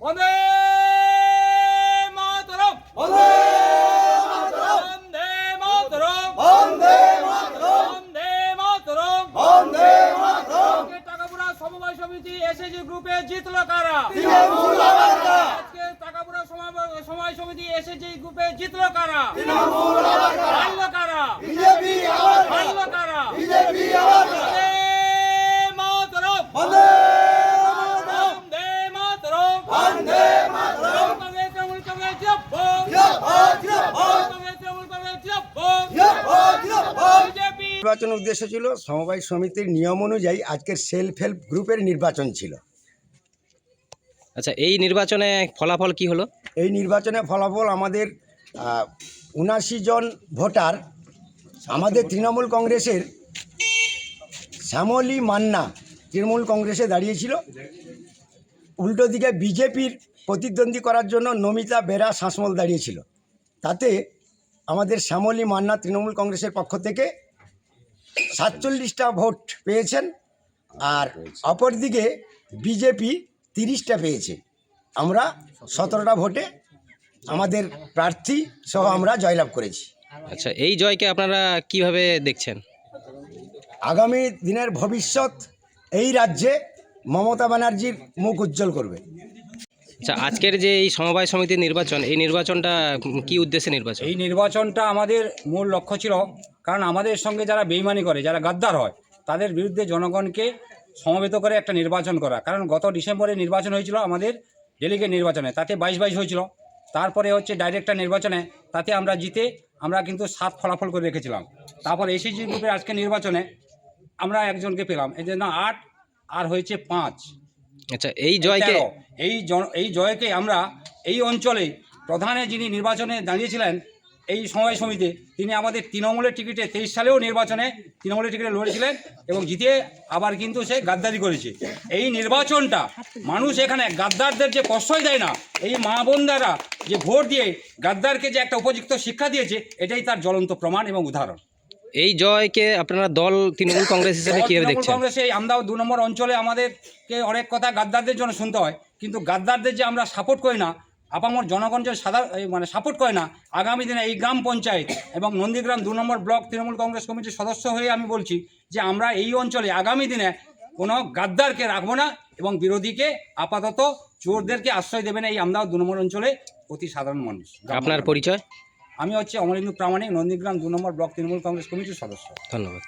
বন্দে মাতরম, বন্দে মাতরম, বন্দে মাতরম, বন্দে মাতরম, বন্দে মাতরম। বন্দে মাতরম। আজকে টাকাপুরা সমবায় সমিতি এসএসজি গ্রুপে জিতলো কারা? তৃণমূল আবার কারা? আজকে টাকাপুরা সমবায় সমিতি এসএসজি গ্রুপে জিতলো কারা? তৃণমূল আবার কারা? হারলো কারা? বিজেপি আবার কারা? হারলো কারা? বিজেপি আবার কারা? বন্দে মাতরম, বন্দে মাতরম, বন্দে মাতরম। বন্দে মাতরম। কংগ্রেস তৃণমূল কংগ্রেস জিন্দাবাদ। জিন্দাবাদ, জিন্দাবাদ, কংগ্রেস তৃণমূল কংগ্রেস জিন্দাবাদ। জিন্দাবাদ, জিন্দাবাদ। বিজেপি নির্বাচন উদ্দেশ্য ছিল সমবায় সমিতির নিয়ম অনুযায়ী আজকের সেলফ হেল্প গ্রুপের নির্বাচন ছিল। আচ্ছা, এই নির্বাচনে ফলাফল কি হলো? এই নির্বাচনে ফলাফল আমাদের ৭৯ জন ভোটার আমাদের তৃণমূল কংগ্রেসের শ্যামলী মান্না তৃণমূল কংগ্রেসে দাঁড়িয়েছিল। উল্টো দিকে বিজেপির প্রতিদ্বন্দ্বী করার জন্য নমিতা বেরা শাসমল দাঁড়িয়েছিল। তাতে আমাদের শ্যামলী মান্না তৃণমূল কংগ্রেসের পক্ষ থেকে ৪৭টা ভোট পেয়েছেন, আর অপরদিকে বিজেপি 30টা পেয়েছে। আমরা 17টা ভোটে আমাদের প্রার্থী সহ আমরা জয়লাভ করেছি। আচ্ছা, এই জয়কে আপনারা কিভাবে দেখছেন? আগামী দিনের ভবিষ্যৎ এই রাজ্যে মমতা ব্যানার্জির মুখ উজ্জ্বল করবে। আচ্ছা, আজকের যে এই সমবায় সমিতির নির্বাচন, এই নির্বাচনটা কি উদ্দেশ্যে নির্বাচন? এই নির্বাচনটা আমাদের মূল লক্ষ্য ছিল, কারণ আমাদের সঙ্গে যারা বেইমানি করে, যারা গাদ্দার হয়, তাদের বিরুদ্ধে জনগণকে সমবেত করে একটা নির্বাচন করা। কারণ গত ডিসেম্বরে নির্বাচন হয়েছিল আমাদের ডেলিগেট নির্বাচনে, তাতে 22 হয়েছিল। তারপরে হচ্ছে ডাইরেক্টর নির্বাচনে, তাতে আমরা জিতে আমরা কিন্তু 7 ফলাফল করে রেখেছিলাম। তারপর এসএসজি গ্রুপের আজকে নির্বাচনে আমরা একজনকে পেলাম, এই জন্য 8 আর হয়েছে 5। আচ্ছা, এই জয়কে 13। এই জয়কে আমরা এই অঞ্চলে প্রধানে যিনি নির্বাচনে দাঁড়িয়েছিলেন এই সমবায় সমিতি, তিনি আমাদের তৃণমূলের টিকিটে 23 সালেও নির্বাচনে তৃণমূলের টিকিটে লড়েছিলেন এবং জিতে আবার কিন্তু সে গাদ্দারি করেছে। এই নির্বাচনটা মানুষ এখানে গাদ্দারদের যে প্রশ্রয় দেয় না, এই মা বোনদারা যে ভোট দিয়ে গাদ্দারকে যে একটা উপযুক্ত শিক্ষা দিয়েছে, এটাই তার জ্বলন্ত প্রমাণ এবং উদাহরণ। এই জয়কে আপনারা দল তৃণমূল কংগ্রেস হিসেবে কিভাবে তৃণমূল দেখছেন? কংগ্রেসে এই আমদাও 2 নম্বর অঞ্চলে আমাদেরকে অনেক কথা গাদ্দারদের জন্য শুনতে হয়, কিন্তু গাদ্দারদের যে আমরা সাপোর্ট করি না, আপামর জনগণ যে সাপোর্ট করে না, আগামী দিনে এই গ্রাম পঞ্চায়েত এবং নন্দীগ্রাম 2 নম্বর ব্লক তৃণমূল কংগ্রেস কমিটির সদস্য হয়ে আমি বলছি যে আমরা এই অঞ্চলে আগামী দিনে কোনো গাদ্দারকে রাখবো না এবং বিরোধীকে আপাতত চোরদেরকে আশ্রয় দেবে না এই আমদাও 2 নম্বর অঞ্চলে অতি সাধারণ মানুষ। আপনার পরিচয়? আমি হচ্ছে অমরেন্দু প্রামাণিক, নন্দীগ্রাম 2 নম্বর ব্লক তৃণমূল কংগ্রেস কমিটির সদস্য। ধন্যবাদ।